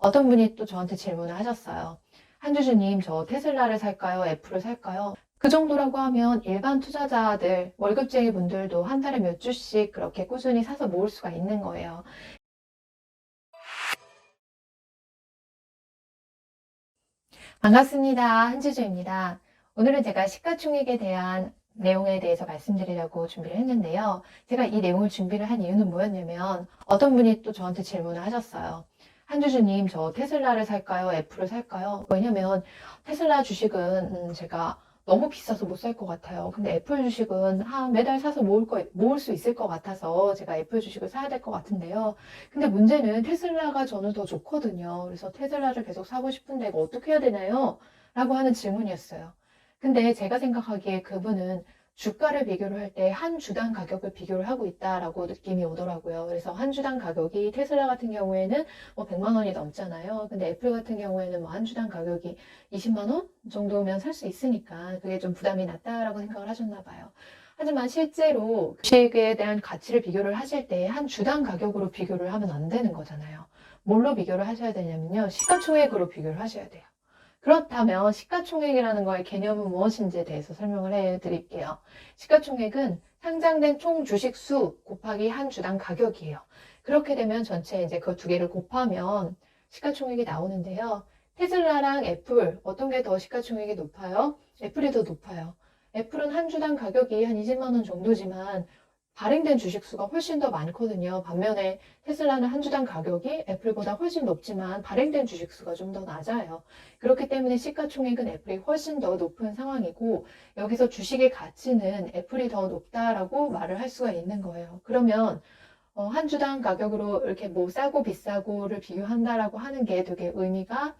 어떤 분이 또 저한테 질문을 하셨어요. 한주주님, 저 테슬라를 살까요? 애플을 살까요? 그 정도라고 하면 일반 투자자들, 월급쟁이 분들도 한 달에 몇 주씩 그렇게 꾸준히 사서 모을 수가 있는 거예요. 반갑습니다. 한주주입니다. 오늘은 제가 시가총액에 대한 내용에 대해서 말씀드리려고 준비를 했는데요. 제가 이 내용을 준비를 한 이유는 뭐였냐면 어떤 분이 또 저한테 질문을 하셨어요. 한주주님, 저 테슬라를 살까요? 애플을 살까요? 왜냐면 테슬라 주식은 제가 너무 비싸서 못 살 것 같아요. 근데 애플 주식은 매달 사서 모을 수 있을 것 같아서 제가 애플 주식을 사야 될 것 같은데요. 근데 문제는 테슬라가 저는 더 좋거든요. 그래서 테슬라를 계속 사고 싶은데 이거 어떻게 해야 되나요? 라고 하는 질문이었어요. 근데 제가 생각하기에 그분은 주가를 비교를 할 때 한 주당 가격을 비교를 하고 있다라고 느낌이 오더라고요. 그래서 한 주당 가격이 테슬라 같은 경우에는 뭐 100만 원이 넘잖아요. 근데 애플 같은 경우에는 뭐 한 주당 가격이 20만 원 정도면 살 수 있으니까 그게 좀 부담이 낮다라고 생각을 하셨나 봐요. 하지만 실제로 주식에 대한 가치를 비교를 하실 때 한 주당 가격으로 비교를 하면 안 되는 거잖아요. 뭘로 비교를 하셔야 되냐면요. 시가총액으로 비교를 하셔야 돼요. 그렇다면 시가총액이라는 거의 개념은 무엇인지에 대해서 설명을 해 드릴게요. 시가총액은 상장된 총 주식 수 곱하기 한 주당 가격이에요. 그렇게 되면 전체 이제 그 두 개를 곱하면 시가총액이 나오는데요. 테슬라랑 애플 어떤 게 더 시가총액이 높아요? 애플이 더 높아요. 애플은 한 주당 가격이 한 20만 원 정도지만 발행된 주식 수가 훨씬 더 많거든요. 반면에 테슬라는 한 주당 가격이 애플보다 훨씬 높지만 발행된 주식 수가 좀 더 낮아요. 그렇기 때문에 시가총액은 애플이 훨씬 더 높은 상황이고 여기서 주식의 가치는 애플이 더 높다라고 말을 할 수가 있는 거예요. 그러면 한 주당 가격으로 이렇게 뭐 싸고 비싸고를 비교한다라고 하는 게 되게 의미가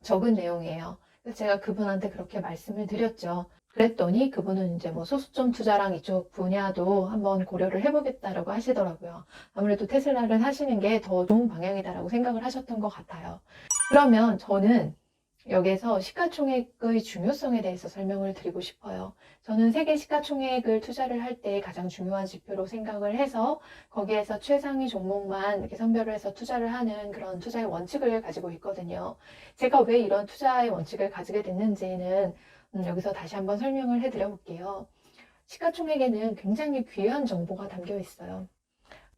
적은 내용이에요. 그래서 제가 그분한테 그렇게 말씀을 드렸죠. 그랬더니 그분은 이제 뭐 소수점 투자랑 이쪽 분야도 한번 고려를 해보겠다라고 하시더라고요. 아무래도 테슬라를 사시는 게 더 좋은 방향이다라고 생각을 하셨던 것 같아요. 그러면 저는 여기에서 시가총액의 중요성에 대해서 설명을 드리고 싶어요. 저는 세계 시가총액을 투자를 할 때 가장 중요한 지표로 생각을 해서 거기에서 최상위 종목만 이렇게 선별을 해서 투자를 하는 그런 투자의 원칙을 가지고 있거든요. 제가 왜 이런 투자의 원칙을 가지게 됐는지는 여기서 다시 한번 설명을 해드려 볼게요. 시가총액에는 굉장히 귀한 정보가 담겨 있어요.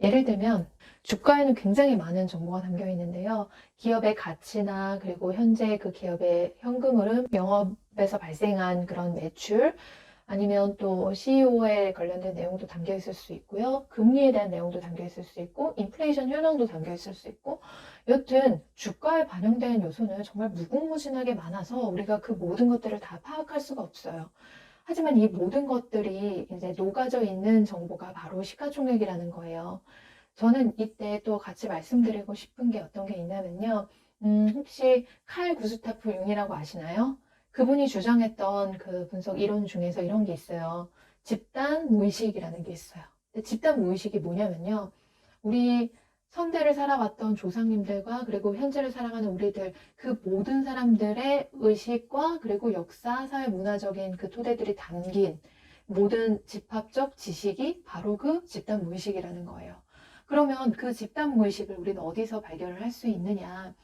예를 들면 주가에는 굉장히 많은 정보가 담겨 있는데요. 기업의 가치나 그리고 현재 그 기업의 현금 흐름, 영업에서 발생한 그런 매출, 아니면 또 CEO에 관련된 내용도 담겨 있을 수 있고요. 금리에 대한 내용도 담겨 있을 수 있고, 인플레이션 현황도 담겨 있을 수 있고, 여튼 주가에 반영되는 요소는 정말 무궁무진하게 많아서 우리가 그 모든 것들을 다 파악할 수가 없어요. 하지만 이 모든 것들이 이제 녹아져 있는 정보가 바로 시가총액이라는 거예요. 저는 이때 또 같이 말씀드리고 싶은 게 어떤 게 있냐면요. 혹시 칼 구스타프 융이라고 아시나요? 그분이 주장했던 그 분석 이론 중에서 이런 게 있어요. 집단 무의식이라는 게 있어요. 집단 무의식이 뭐냐면요. 우리 선대를 살아왔던 조상님들과 그리고 현재를 살아가는 우리들 그 모든 사람들의 의식과 그리고 역사, 사회, 문화적인 그 토대들이 담긴 모든 집합적 지식이 바로 그 집단 무의식이라는 거예요. 그러면 그 집단 무의식을 우리는 어디서 발견을 할 수 있느냐?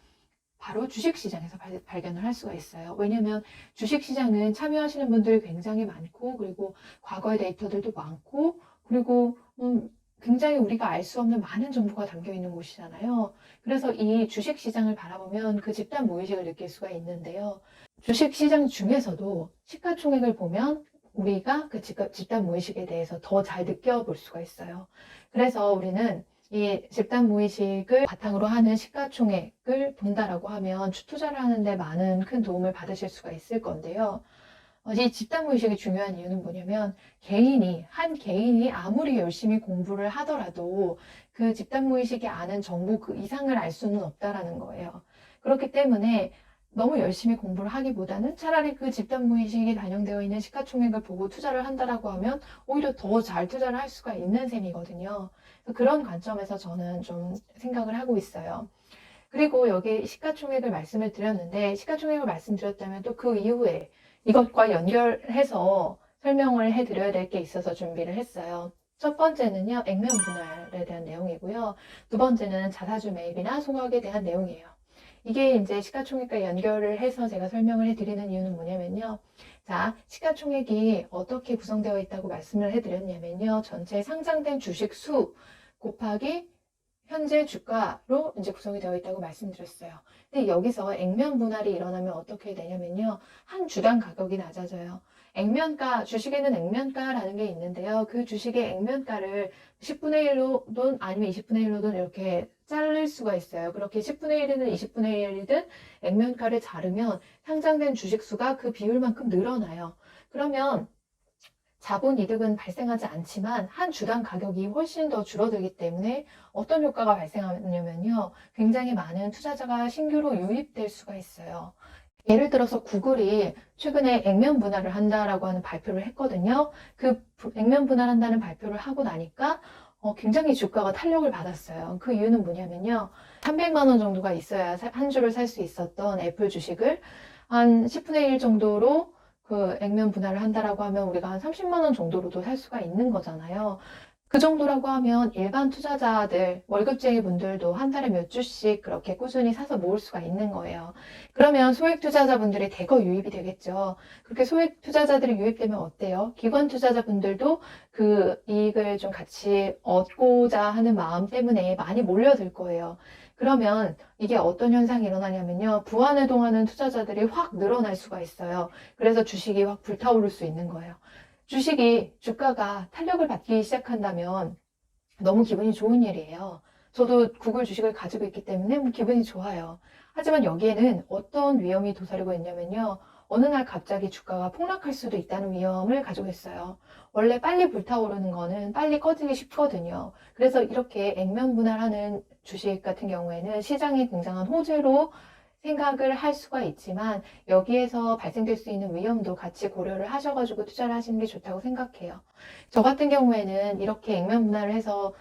바로 주식시장에서 발견을 할 수가 있어요. 왜냐하면 주식시장은 참여하시는 분들이 굉장히 많고 그리고 과거의 데이터들도 많고 그리고 굉장히 우리가 알 수 없는 많은 정보가 담겨 있는 곳이잖아요. 그래서 이 주식시장을 바라보면 그 집단 무의식을 느낄 수가 있는데요. 주식시장 중에서도 시가총액을 보면 우리가 그 집단 무의식에 대해서 더 잘 느껴볼 수가 있어요. 그래서 우리는 이 집단 무의식을 바탕으로 하는 시가총액을 본다라고 하면 투자를 하는데 많은 큰 도움을 받으실 수가 있을 건데요. 이 집단 무의식이 중요한 이유는 뭐냐면 한 개인이 아무리 열심히 공부를 하더라도 그 집단 무의식이 아는 정보 그 이상을 알 수는 없다라는 거예요. 그렇기 때문에 너무 열심히 공부를 하기보다는 차라리 그 집단 무의식이 반영되어 있는 시가총액을 보고 투자를 한다라고 하면 오히려 더 잘 투자를 할 수가 있는 셈이거든요. 그런 관점에서 저는 좀 생각을 하고 있어요. 그리고 여기 시가총액을 말씀을 드렸는데 시가총액을 말씀드렸다면 또 그 이후에 이것과 연결해서 설명을 해드려야 될 게 있어서 준비를 했어요. 첫 번째는요, 액면 분할에 대한 내용이고요. 두 번째는 자사주 매입이나 소각에 대한 내용이에요. 이게 이제 시가총액과 연결을 해서 제가 설명을 해드리는 이유는 뭐냐면요. 자, 시가총액이 어떻게 구성되어 있다고 말씀을 해드렸냐면요. 전체 상장된 주식 수 곱하기 현재 주가로 이제 구성이 되어 있다고 말씀드렸어요. 근데 여기서 액면 분할이 일어나면 어떻게 되냐면요. 한 주당 가격이 낮아져요. 액면가, 주식에는 액면가라는 게 있는데요. 그 주식의 액면가를 10분의 1로든 아니면 20분의 1로든 이렇게 자를 수가 있어요. 그렇게 10분의 1이든 20분의 1이든 액면가를 자르면 상장된 주식 수가 그 비율만큼 늘어나요. 그러면 자본 이득은 발생하지 않지만 한 주당 가격이 훨씬 더 줄어들기 때문에 어떤 효과가 발생하냐면요. 굉장히 많은 투자자가 신규로 유입될 수가 있어요. 예를 들어서 구글이 최근에 액면 분할을 한다라고 하는 발표를 했거든요. 그 액면 분할한다는 발표를 하고 나니까 굉장히 주가가 탄력을 받았어요. 그 이유는 뭐냐면요. 300만 원 정도가 있어야 한 주를 살 수 있었던 애플 주식을 한 10분의 1 정도로 그 액면 분할을 한다라고 하면 우리가 한 30만 원 정도로도 살 수가 있는 거잖아요. 그 정도라고 하면 일반 투자자들, 월급쟁이 분들도 한 달에 몇 주씩 그렇게 꾸준히 사서 모을 수가 있는 거예요. 그러면 소액 투자자분들이 대거 유입이 되겠죠. 그렇게 소액 투자자들이 유입되면 어때요? 기관 투자자분들도 그 이익을 좀 같이 얻고자 하는 마음 때문에 많이 몰려들 거예요. 그러면 이게 어떤 현상이 일어나냐면요. 부안해동하는 투자자들이 확 늘어날 수가 있어요. 그래서 주식이 확 불타오를 수 있는 거예요. 주식이 주가가 탄력을 받기 시작한다면 너무 기분이 좋은 일이에요. 저도 구글 주식을 가지고 있기 때문에 기분이 좋아요. 하지만 여기에는 어떤 위험이 도사리고 있냐면요. 어느 날 갑자기 주가가 폭락할 수도 있다는 위험을 가지고 있어요. 원래 빨리 불타오르는 거는 빨리 꺼지기 쉽거든요. 그래서 이렇게 액면 분할하는 주식 같은 경우에는 시장이 굉장한 호재로 생각을 할 수가 있지만 여기에서 발생될 수 있는 위험도 같이 고려를 하셔가지고 투자를 하시는 게 좋다고 생각해요. 저 같은 경우에는 이렇게 액면 분할을 해서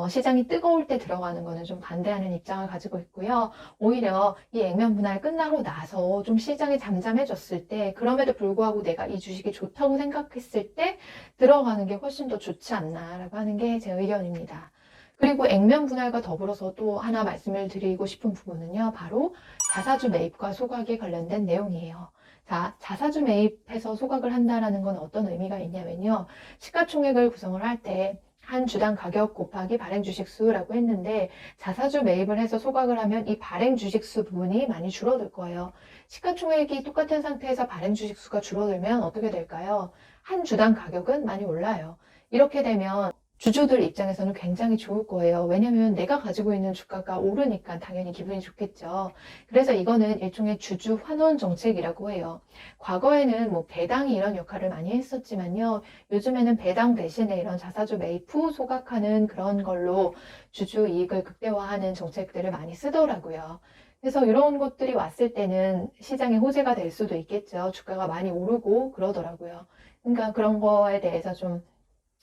시장이 뜨거울 때 들어가는 거는 좀 반대하는 입장을 가지고 있고요. 오히려 이 액면 분할 끝나고 나서 좀 시장이 잠잠해졌을 때 그럼에도 불구하고 내가 이 주식이 좋다고 생각했을 때 들어가는 게 훨씬 더 좋지 않나라고 하는 게 제 의견입니다. 그리고 액면 분할과 더불어서 또 하나 말씀을 드리고 싶은 부분은요. 바로 자사주 매입과 소각에 관련된 내용이에요. 자, 자사주 매입해서 소각을 한다라는 건 어떤 의미가 있냐면요. 시가총액을 구성을 할 때 한 주당 가격 곱하기 발행 주식 수라고 했는데 자사주 매입을 해서 소각을 하면 이 발행 주식 수 부분이 많이 줄어들 거예요. 시가총액이 똑같은 상태에서 발행 주식 수가 줄어들면 어떻게 될까요? 한 주당 가격은 많이 올라요. 이렇게 되면 주주들 입장에서는 굉장히 좋을 거예요. 왜냐면 내가 가지고 있는 주가가 오르니까 당연히 기분이 좋겠죠. 그래서 이거는 일종의 주주 환원 정책이라고 해요. 과거에는 뭐 배당이 이런 역할을 많이 했었지만요. 요즘에는 배당 대신에 이런 자사주 매입 후 소각하는 그런 걸로 주주 이익을 극대화하는 정책들을 많이 쓰더라고요. 그래서 이런 것들이 왔을 때는 시장의 호재가 될 수도 있겠죠. 주가가 많이 오르고 그러더라고요. 그러니까 그런 거에 대해서 좀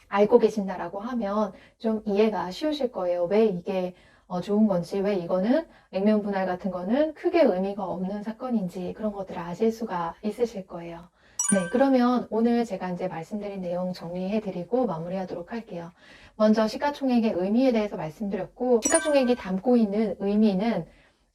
알고 계신다라고 하면 좀 이해가 쉬우실 거예요. 왜 이게 좋은 건지, 왜 이거는 액면 분할 같은 거는 크게 의미가 없는 사건인지 그런 것들을 아실 수가 있으실 거예요. 네, 그러면 오늘 제가 이제 말씀드린 내용 정리해드리고 마무리하도록 할게요. 먼저 시가총액의 의미에 대해서 말씀드렸고, 시가총액이 담고 있는 의미는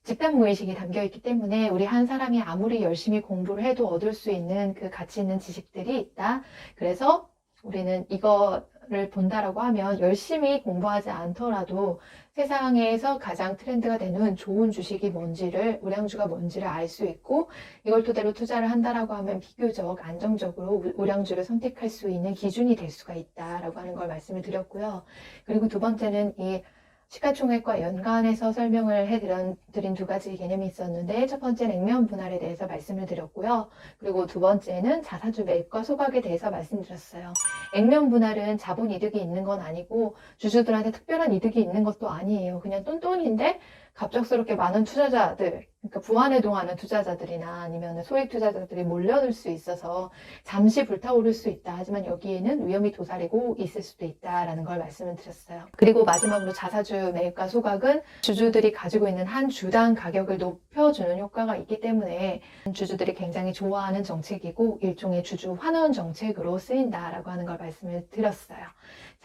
집단무의식이 담겨 있기 때문에 우리 한 사람이 아무리 열심히 공부를 해도 얻을 수 있는 그 가치 있는 지식들이 있다. 그래서 우리는 이거를 본다라고 하면 열심히 공부하지 않더라도 세상에서 가장 트렌드가 되는 좋은 주식이 뭔지를, 우량주가 뭔지를 알 수 있고 이걸 토대로 투자를 한다라고 하면 비교적 안정적으로 우량주를 선택할 수 있는 기준이 될 수가 있다라고 하는 걸 말씀을 드렸고요. 그리고 두 번째는 이 시가총액과 연관해서 설명을 해드린 두 가지 개념이 있었는데 첫 번째는 액면 분할에 대해서 말씀을 드렸고요. 그리고 두 번째는 자사주 매입과 소각에 대해서 말씀드렸어요. 액면 분할은 자본 이득이 있는 건 아니고 주주들한테 특별한 이득이 있는 것도 아니에요. 그냥 똔똔인데 갑작스럽게 많은 투자자들, 그러니까 부안해동하는 투자자들이나 아니면 소액 투자자들이 몰려들 수 있어서 잠시 불타오를 수 있다. 하지만 여기에는 위험이 도사리고 있을 수도 있다라는 걸 말씀을 드렸어요. 그리고 마지막으로 자사주 매입과 소각은 주주들이 가지고 있는 한 주당 가격을 높여주는 효과가 있기 때문에 주주들이 굉장히 좋아하는 정책이고 일종의 주주 환원 정책으로 쓰인다라고 하는 걸 말씀을 드렸어요.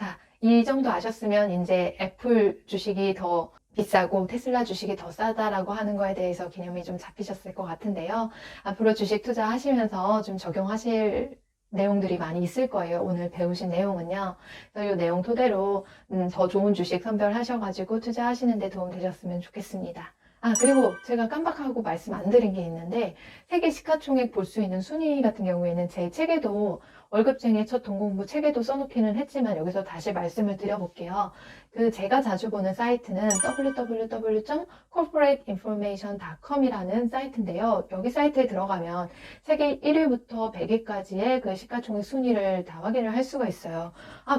자, 이 정도 아셨으면 이제 애플 주식이 더 비싸고 테슬라 주식이 더 싸다라고 하는 거에 대해서 개념이 좀 잡히셨을 것 같은데요. 앞으로 주식 투자하시면서 좀 적용하실 내용들이 많이 있을 거예요. 오늘 배우신 내용은요. 그래서 이 내용 토대로 더 좋은 주식 선별하셔가지고 투자하시는 데 도움 되셨으면 좋겠습니다. 그리고 제가 깜빡하고 말씀 안 드린 게 있는데 세계 시가총액 볼 수 있는 순위 같은 경우에는 제 책에도 월급쟁이의 첫 돈공부 책에도 써놓기는 했지만 여기서 다시 말씀을 드려볼게요. 제가 자주 보는 사이트는 www.corporateinformation.com이라는 사이트인데요. 여기 사이트에 들어가면 세계 1위부터 100위까지의 그 시가총액 순위를 다 확인을 할 수가 있어요.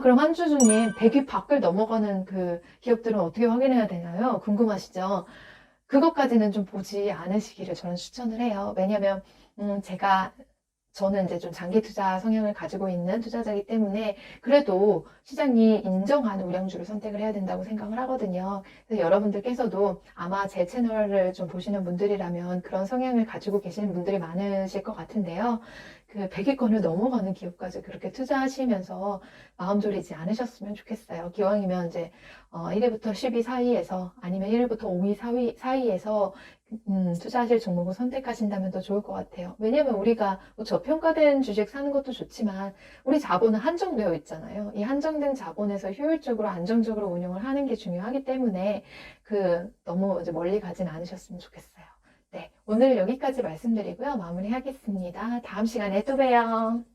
그럼 한주주님 100위 밖을 넘어가는 그 기업들은 어떻게 확인해야 되나요? 궁금하시죠? 그것까지는 좀 보지 않으시기를 저는 추천을 해요. 왜냐면 저는 이제 좀 장기 투자 성향을 가지고 있는 투자자이기 때문에 그래도 시장이 인정하는 우량주를 선택을 해야 된다고 생각을 하거든요. 그래서 여러분들께서도 아마 제 채널을 좀 보시는 분들이라면 그런 성향을 가지고 계시는 분들이 많으실 것 같은데요. 100위권을 넘어가는 기업까지 그렇게 투자하시면서 마음 졸이지 않으셨으면 좋겠어요. 기왕이면 이제 1위부터 10위 사이에서 아니면 1위부터 5위 사이에서 투자하실 종목을 선택하신다면 더 좋을 것 같아요. 왜냐면 우리가 뭐 저평가된 주식 사는 것도 좋지만 우리 자본은 한정되어 있잖아요. 이 한정된 자본에서 효율적으로 안정적으로 운용을 하는 게 중요하기 때문에 너무 이제 멀리 가진 않으셨으면 좋겠어요. 네, 오늘 여기까지 말씀드리고요. 마무리하겠습니다. 다음 시간에 또 봬요.